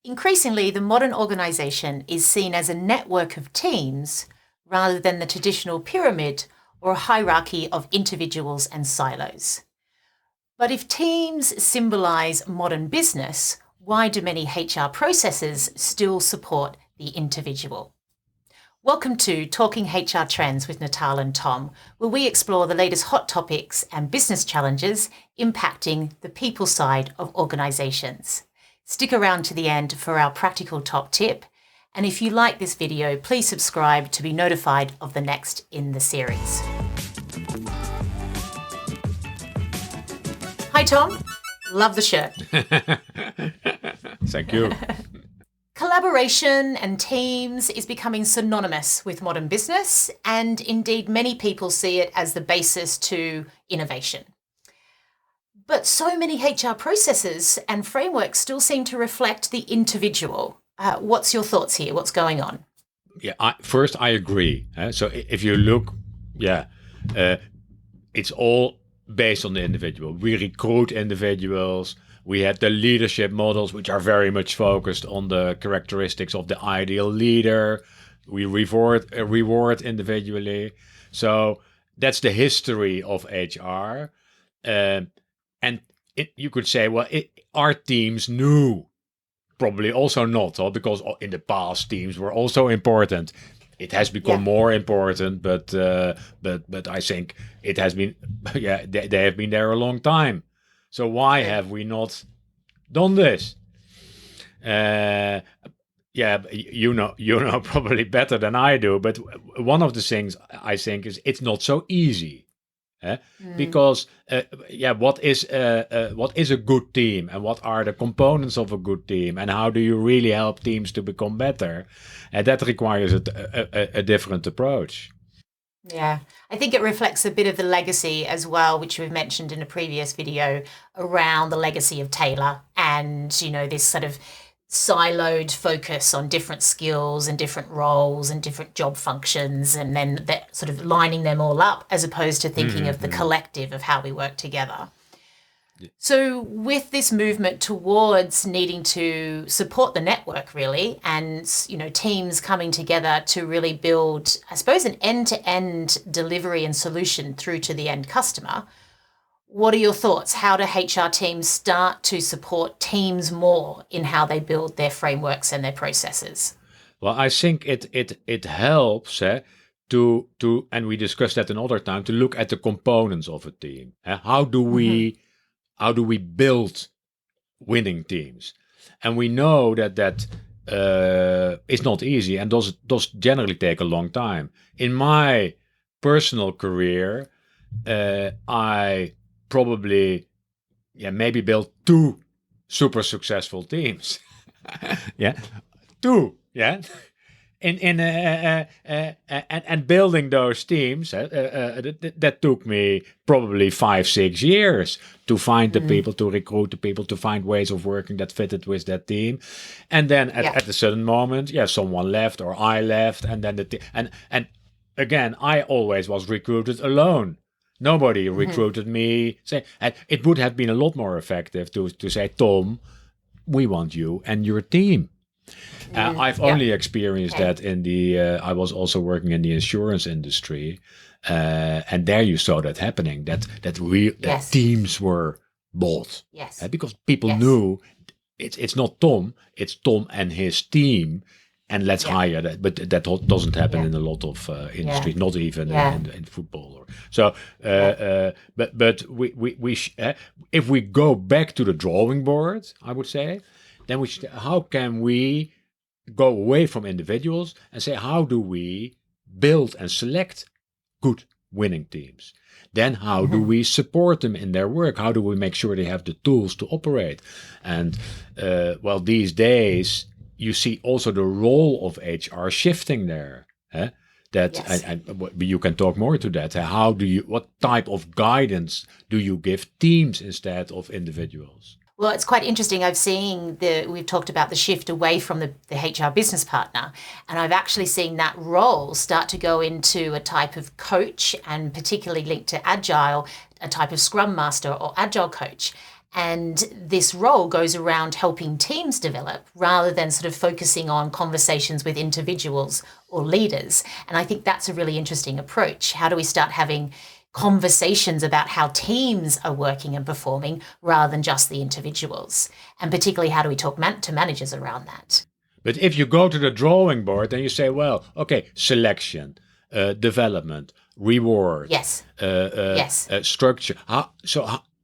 Increasingly, the modern organization is seen as a network of teams rather than the traditional pyramid or a hierarchy of individuals and silos. But if teams symbolize modern business, why do many HR processes still support the individual? Welcome to Talking HR Trends with Natal and Tom, where we explore the latest hot topics and business challenges impacting the people side of organizations. Stick around to the end for our practical top tip. And if you like this video, please subscribe to be notified of the next in the series. Hi, Tom. Love the shirt. Thank you. Collaboration and teams is becoming synonymous with modern business, and indeed many people see it as the basis to innovation. But so many HR processes and frameworks still seem to reflect the individual. What's your thoughts here? What's going on? Yeah, first I agree. So if you look, it's all based on the individual. We recruit individuals. We have the leadership models, which are very much focused on the characteristics of the ideal leader. We reward individually. So that's the history of HR. And you could say, well, our teams knew. Probably also not, because in the past teams were also important. It has become more important, but I think it has been, they have been there a long time. So why have we not done this? You know probably better than I do. But one of the things I think is it's not so easy. Because what is a good team, and what are the components of a good team, and how do you really help teams to become better? And that requires a different approach. Yeah, I think it reflects a bit of the legacy as well, which we've mentioned in a previous video around the legacy of Taylor and, this sort of siloed focus on different skills and different roles and different job functions, and then that sort of lining them all up as opposed to thinking of the collective of how we work together. So with this movement towards needing to support the network really, and teams coming together to really build, I suppose, an end-to-end delivery and solution through to the end customer, what are your thoughts? How do HR teams start to support teams more in how they build their frameworks and their processes? Well, I think it helps to and we discussed that another time, to look at the components of a team. How do we build winning teams? And we know that is not easy and does generally take a long time. In my personal career, I probably maybe built 2 super successful teams. Two. And building those teams, that took me probably 5-6 years to find the people, to recruit the people, to find ways of working that fitted with that team. And then at a certain moment, someone left or I left, and then and again, I always was recruited alone. Nobody recruited me. It would have been a lot more effective to say, Tom, we want you and your team. I've only experienced that in I was also working in the insurance industry, and there you saw that happening. That teams were bought, because people knew it's not Tom, it's Tom and his team, and let's hire that. But that doesn't happen in a lot of industries, not even in football. But if we go back to the drawing board, I would say, then how can we go away from individuals and say, how do we build and select good winning teams? Then how do we support them in their work? How do we make sure they have the tools to operate? And these days you see also the role of HR shifting there. You can talk more to that. What type of guidance do you give teams instead of individuals? Well, it's quite interesting. We've talked about the shift away from the HR business partner, and I've actually seen that role start to go into a type of coach, and particularly linked to Agile, a type of Scrum Master or Agile coach. And this role goes around helping teams develop rather than sort of focusing on conversations with individuals or leaders. And I think that's a really interesting approach. How do we start having conversations about how teams are working and performing rather than just the individuals? And particularly, how do we talk to managers around that? But if you go to the drawing board and you say, well, okay, selection, development, reward, Yes. Yes. structure.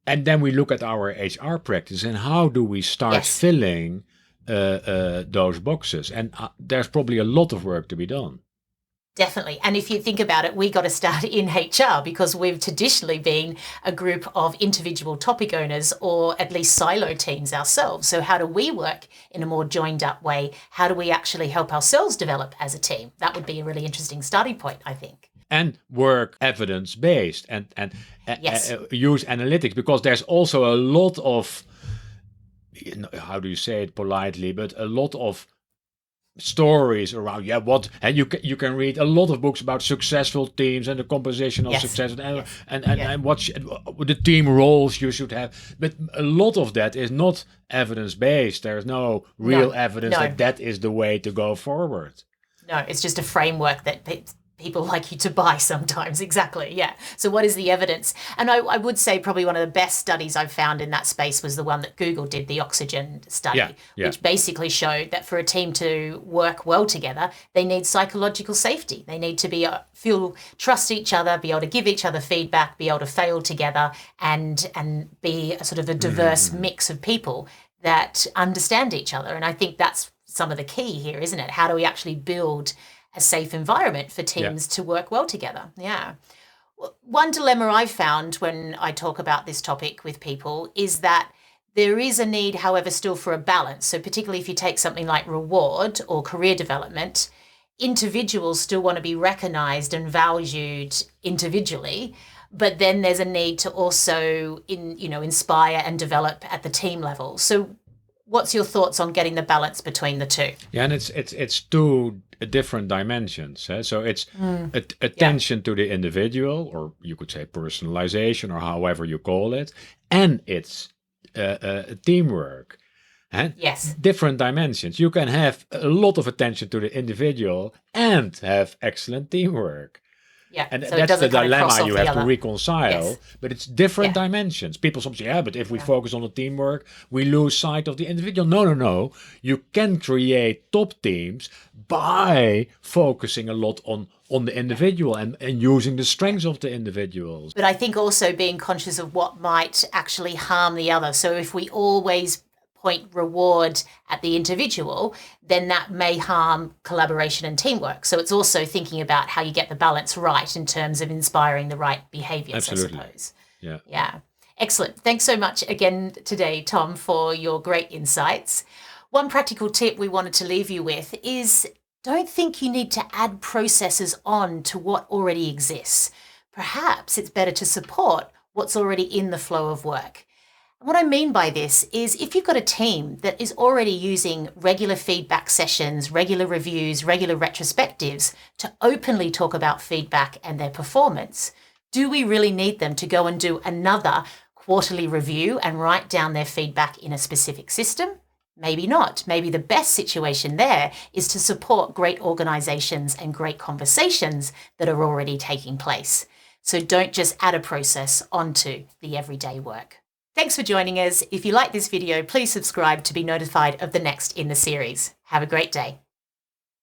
And then we look at our HR practice and how do we start Yes. filling those boxes? And there's probably a lot of work to be done. Definitely. And if you think about it, we got to start in HR because we've traditionally been a group of individual topic owners or at least silo teams ourselves. So how do we work in a more joined up way? How do we actually help ourselves develop as a team? That would be a really interesting starting point, I think. And work evidence based and Yes. use analytics, because there's also a lot of, how do you say it politely, but a lot of stories around and you can read a lot of books about successful teams and the composition of Yes. success Yes. and what the team roles you should have, but a lot of that is not evidence based. There's no real evidence that is the way to go forward. No, it's just a framework that people like you to buy sometimes. Exactly. Yeah. So what is the evidence? And I would say probably one of the best studies I've found in that space was the one that Google did, the Oxygen study, which basically showed that for a team to work well together, they need psychological safety. They need to be trust each other, be able to give each other feedback, be able to fail together, and be a sort of a diverse mix of people that understand each other. And I think that's some of the key here, isn't it? How do we actually build a safe environment for teams to work well together? Yeah. One dilemma I've found when I talk about this topic with people is that there is a need, however, still for a balance. So particularly if you take something like reward or career development, individuals still want to be recognized and valued individually, but then there's a need to also inspire and develop at the team level. So what's your thoughts on getting the balance between the two? Yeah, and it's two different dimensions. So it's attention to the individual, or you could say personalization, or however you call it, and it's teamwork. Yes. Different dimensions. You can have a lot of attention to the individual and have excellent teamwork. Yeah. And so that's the dilemma you have to other. reconcile. Yes. But it's different dimensions. People sometimes say, but if we focus on the teamwork, we lose sight of the individual. No. You can create top teams by focusing a lot on the individual and using the strengths of the individuals. But I think also being conscious of what might actually harm the other. So if we always point reward at the individual, then that may harm collaboration and teamwork. So it's also thinking about how you get the balance right in terms of inspiring the right behaviors, Absolutely. I suppose. Yeah. Excellent. Thanks so much again today, Tom, for your great insights. One practical tip we wanted to leave you with is don't think you need to add processes on to what already exists. Perhaps it's better to support what's already in the flow of work. What I mean by this is if you've got a team that is already using regular feedback sessions, regular reviews, regular retrospectives to openly talk about feedback and their performance, do we really need them to go and do another quarterly review and write down their feedback in a specific system? Maybe not. Maybe the best situation there is to support great organizations and great conversations that are already taking place. So don't just add a process onto the everyday work. Thanks for joining us. If you like this video, please subscribe to be notified of the next in the series. Have a great day.